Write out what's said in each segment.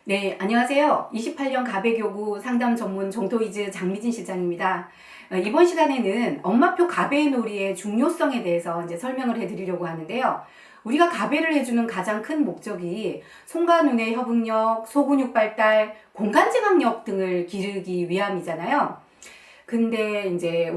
네, 안녕하세요. 28년 가배교구 상담 전문 정토이즈 장미진 실장입니다. 이번 시간에는 엄마표 가배놀이의 중요성에 대해서 이제 설명을 해드리려고 하는데요. 우리가 가배를 해주는 가장 큰 목적이 손과 눈의 협응력, 소근육 발달, 공간지각력 등을 기르기 위함이잖아요. 근데 이제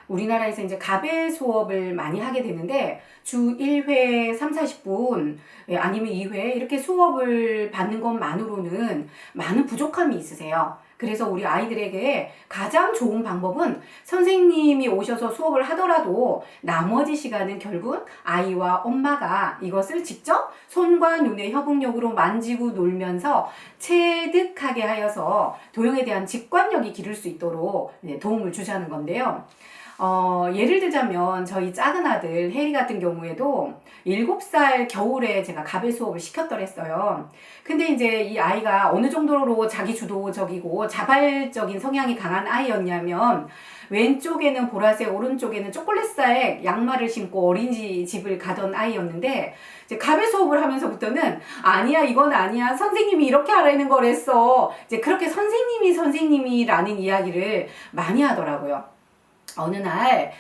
우리나라에서 이제 가배 수업을 많이 하게 되는데 주 1회 3, 40분 아니면 2회 이렇게 수업을 받는 것만으로는 많은 부족함이 있으세요. 그래서 우리 아이들에게 가장 좋은 방법은 선생님이 오셔서 수업을 하더라도 나머지 시간은 결국 아이와 엄마가 이것을 직접 손과 눈의 협응력으로 만지고 놀면서 체득하게 하여서 도형에 대한 직관력이 기를 수 있도록 도움을 주자는 건데요. 예를 들자면 저희 작은 아들 혜리 같은 경우에도 7살 겨울에 제가 가배 수업을 시켰더랬어요. 근데 이제 이 아이가 어느 정도로 자기 주도적이고 자발적인 성향이 강한 아이였냐면 왼쪽에는 보라색, 오른쪽에는 초콜릿색 양말을 신고 어린이집을 가던 아이였는데 이제 가배 수업을 하면서부터는 아니야, 이건 아니야, 선생님이 이렇게 하라는 거랬어. 이제 그렇게 선생님이라는 이야기를 많이 하더라고요. 어느 날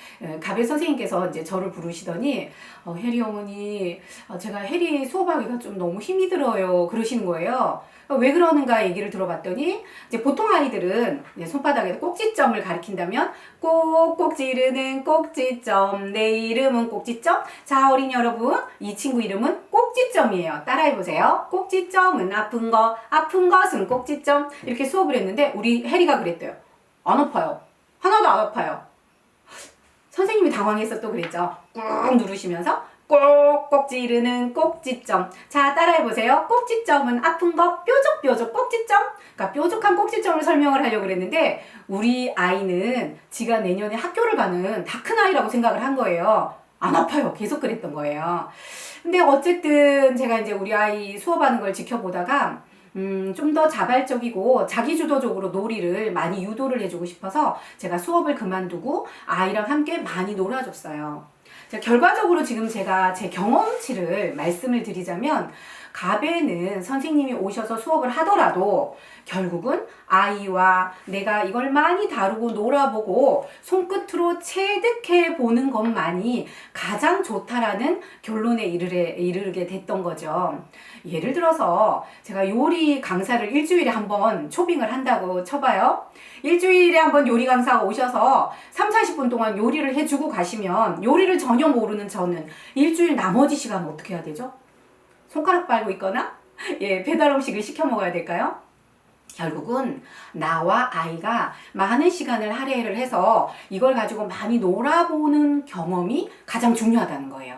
가배 선생님께서 이제 저를 부르시더니 혜리 어머니, 제가 혜리 수업하기가 좀 너무 힘이 들어요 그러시는 거예요. 왜 그러는가 얘기를 들어봤더니 이제 보통 아이들은 이제 손바닥에 꼭지점을 가리킨다면 꼭꼭 찌르는 꼭지점, 내 이름은 꼭지점. 자, 어린이 여러분, 이 친구 이름은 꼭지점이에요. 따라해보세요. 꼭지점은 아픈 거, 아픈 것은 꼭지점. 이렇게 수업을 했는데 우리 혜리가 그랬대요. 안 아파요. 하나도 안 아파요. 선생님이 당황해서 또 그랬죠. 꾹 누르시면서 꼭꼭 찌르는 꼭지점. 자, 따라해보세요. 꼭지점은 아픈 거, 뾰족 꼭지점. 그러니까 뾰족한 꼭지점을 설명을 하려고 그랬는데 우리 아이는 지가 내년에 학교를 가는 다 큰 아이라고 생각을 한 거예요. 안 아파요. 계속 그랬던 거예요. 근데 어쨌든 제가 이제 우리 아이 수업하는 걸 지켜보다가 좀 더 자발적이고 자기주도적으로 놀이를 많이 유도를 해주고 싶어서 제가 수업을 그만두고 아이랑 함께 많이 놀아줬어요. 자, 결과적으로 지금 제가 제 경험치를 말씀을 드리자면 가배는 선생님이 오셔서 수업을 하더라도 결국은 아이와 내가 이걸 많이 다루고 놀아보고 손끝으로 체득해 보는 것만이 가장 좋다라는 결론에 이르게 됐던 거죠. 예를 들어서 제가 요리 강사를 일주일에 한 번 초빙을 한다고 쳐봐요. 일주일에 한 번 요리 강사가 오셔서 3, 40분 동안 요리를 해주고 가시면 요리를 전혀 모르는 저는 일주일 나머지 시간은 어떻게 해야 되죠? 손가락 빨고 있거나 배달 음식을 시켜 먹어야 될까요? 결국은 나와 아이가 많은 시간을 할애를 해서 이걸 가지고 많이 놀아보는 경험이 가장 중요하다는 거예요.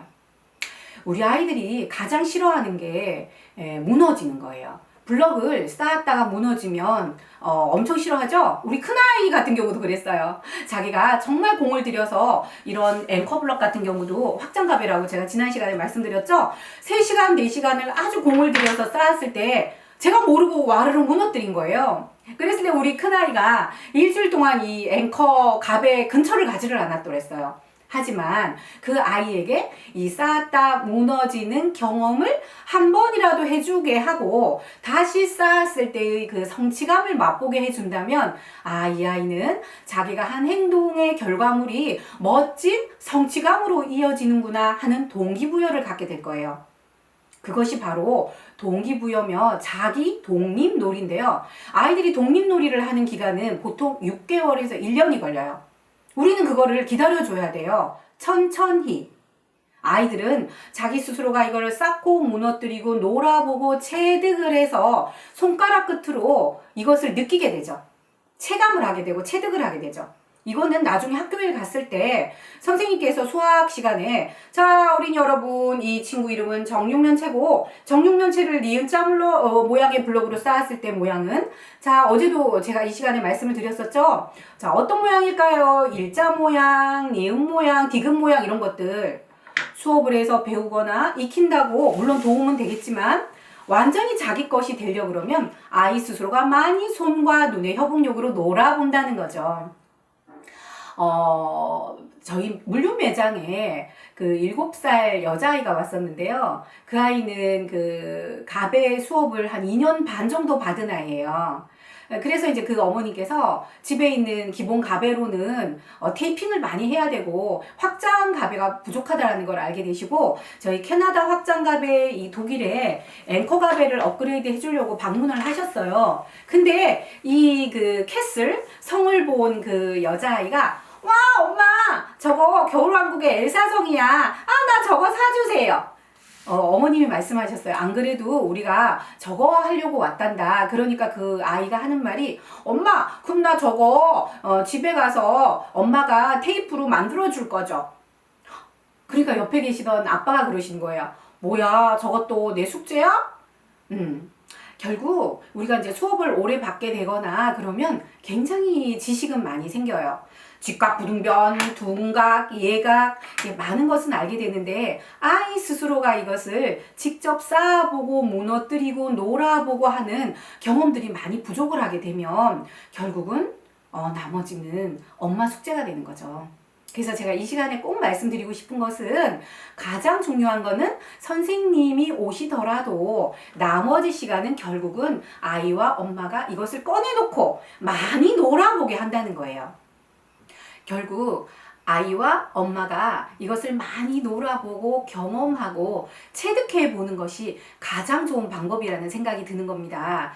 우리 아이들이 가장 싫어하는 게 무너지는 거예요. 블럭을 쌓았다가 무너지면 엄청 싫어하죠? 우리 큰아이 같은 경우도 그랬어요. 자기가 정말 공을 들여서 이런 앵커 블럭 같은 경우도 확장가배라고 제가 지난 시간에 말씀드렸죠? 3시간, 4시간을 아주 공을 들여서 쌓았을 때 제가 모르고 와르르 무너뜨린 거예요. 그랬을 때 우리 큰아이가 일주일 동안 이 앵커 갑의 근처를 가지를 않았더랬어요. 하지만 그 아이에게 이 쌓았다 무너지는 경험을 한 번이라도 해주게 하고 다시 쌓았을 때의 그 성취감을 맛보게 해준다면 이 아이는 자기가 한 행동의 결과물이 멋진 성취감으로 이어지는구나 하는 동기부여를 갖게 될 거예요. 그것이 바로 동기부여며 자기 독립놀이인데요. 아이들이 독립놀이를 하는 기간은 보통 6개월에서 1년이 걸려요. 우리는 그거를 기다려줘야 돼요. 천천히. 아이들은 자기 스스로가 이걸 쌓고 무너뜨리고 놀아보고 체득을 해서 손가락 끝으로 이것을 느끼게 되죠. 체감을 하게 되고 체득을 하게 되죠. 이거는 나중에 학교에 갔을 때 선생님께서 수학 시간에 자, 어린이 여러분, 이 친구 이름은 정육면체고 정육면체를 니은자 모양의 블록으로 쌓았을 때 모양은 자, 어제도 제가 이 시간에 말씀을 드렸었죠. 자, 어떤 모양일까요? 일자 모양, 니은 모양, 디귿 모양 이런 것들 수업을 해서 배우거나 익힌다고 물론 도움은 되겠지만 완전히 자기 것이 되려고 그러면 아이 스스로가 많이 손과 눈의 협응력으로 놀아본다는 거죠. 저희 물류 매장에 그 7살 여자아이가 왔었는데요. 그 아이는 그 가배 수업을 한 2년 반 정도 받은 아이예요. 그래서 이제 그 어머니께서 집에 있는 기본 가배로는 테이핑을 많이 해야 되고 확장 가배가 부족하다는 걸 알게 되시고 저희 캐나다 확장 가배 이 독일에 앵커 가배를 업그레이드 해주려고 방문을 하셨어요. 근데 이 그 캐슬 성을 본 그 여자아이가 와 엄마 저거 겨울왕국의 엘사성이야. 나 저거 사주세요. 어머님이 말씀하셨어요. 안 그래도 우리가 저거 하려고 왔단다. 그러니까 그 아이가 하는 말이 엄마 그럼 나 저거 집에 가서 엄마가 테이프로 만들어 줄 거죠. 그러니까 옆에 계시던 아빠가 그러신 거예요. 뭐야 저것도 내 숙제야? 결국 우리가 이제 수업을 오래 받게 되거나 그러면 굉장히 지식은 많이 생겨요. 직각, 부등변, 둔각, 예각 많은 것은 알게 되는데 아이 스스로가 이것을 직접 쌓아보고 무너뜨리고 놀아보고 하는 경험들이 많이 부족을 하게 되면 결국은 나머지는 엄마 숙제가 되는 거죠. 그래서 제가 이 시간에 꼭 말씀드리고 싶은 것은 가장 중요한 거는 선생님이 오시더라도 나머지 시간은 결국은 아이와 엄마가 이것을 꺼내놓고 많이 놀아보게 한다는 거예요. 결국 아이와 엄마가 이것을 많이 놀아보고 경험하고 체득해 보는 것이 가장 좋은 방법이라는 생각이 드는 겁니다.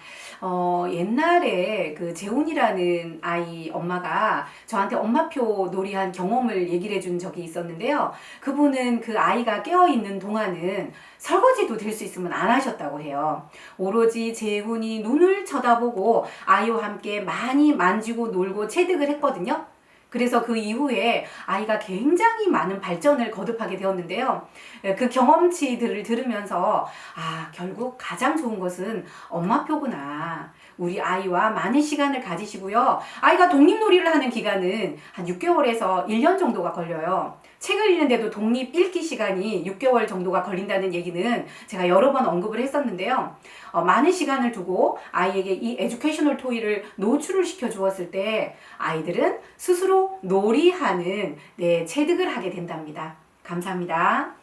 옛날에 그 재훈이라는 아이 엄마가 저한테 엄마표 놀이한 경험을 얘기를 해준 적이 있었는데요. 그분은 그 아이가 깨어있는 동안은 설거지도 될 수 있으면 안 하셨다고 해요. 오로지 재훈이 눈을 쳐다보고 아이와 함께 많이 만지고 놀고 체득을 했거든요. 그래서 그 이후에 아이가 굉장히 많은 발전을 거듭하게 되었는데요. 그 경험치들을 들으면서 결국 가장 좋은 것은 엄마표구나. 우리 아이와 많은 시간을 가지시고요. 아이가 독립놀이를 하는 기간은 한 6개월에서 1년 정도가 걸려요. 책을 읽는데도 독립 읽기 시간이 6개월 정도가 걸린다는 얘기는 제가 여러 번 언급을 했었는데요. 많은 시간을 두고 아이에게 이 에듀케이셔널 토이를 노출을 시켜 주었을 때 아이들은 스스로 놀이하는 체득을 하게 된답니다. 감사합니다.